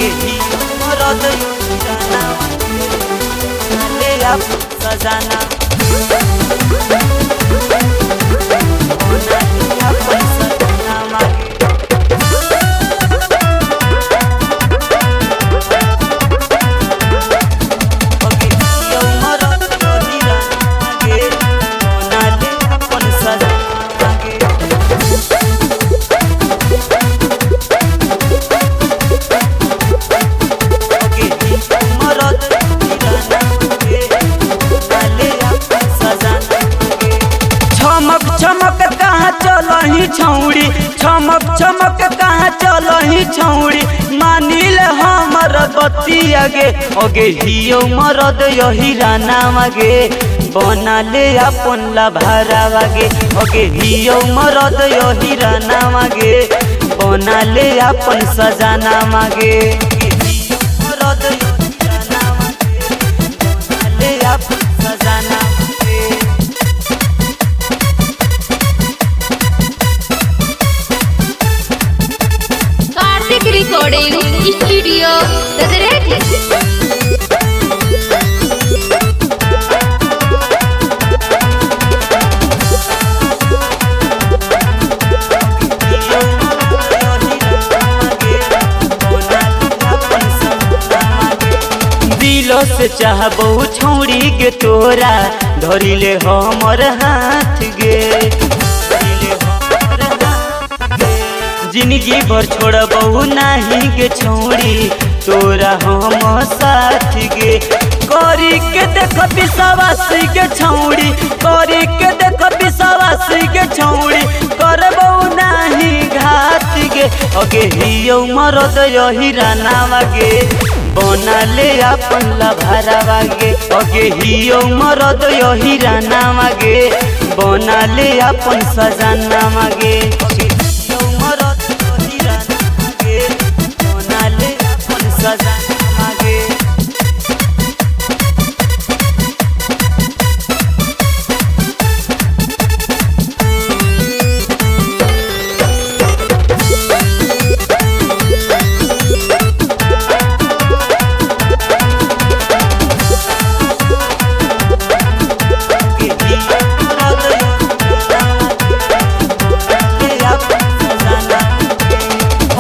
अगे ही मरद हीराना ले आप सजाना अपन सजना मांगे चमक कहाँ चलही छौड़ी चमक चमक कहाँ चलही छौड़ी मानिल हमर बतिया गे अगे हियो मरद यही राना मागे बना ले अपन लभारा वागे अगे हियो मरद यही राना मागे बना ले अपन सजाना मागे मरद यही राना मागे बना ले अपन सजाना रिकॉर्डिंग स्टूडियो दिलो से चाहबो छौड़ी के तोरा धरिले हमर हाथ गे जिंदगी भर छोड़बहु नहीं गे छौड़ी तोरा हम साथ गे करी के देख विश्वासी के छौड़ी करी के देख विश्वासी के छौड़ी करबहु नहीं घात गे अगे हियो मरद यही राना वागे बना ले अपन लभारा वागे अगे हियो मरद यही राना वागे बना ले अपन सजाना मागे सजाना मागे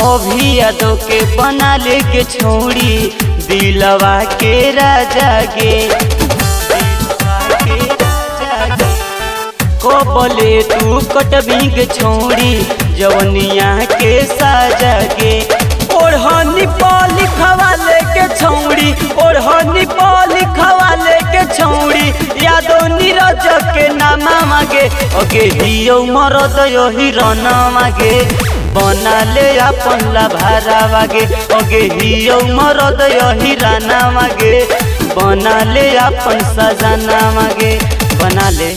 अभी यादों के बना ले के छोड़ी दिलवा के राजा गे को बोले तू कटबी के छोड़ी जवनिया के साजा गे ओढ़नी पाली खवाले के छौड़ी ओढ़नी पाली खवाले के छौड़ी यादों नीरज के नामा मागे अगे हियो मरद यही राना मागे बना ले अपन लभारा वागे अगे हियो मरद यही राना मागे बना ले अपन सजाना मागे बना ले।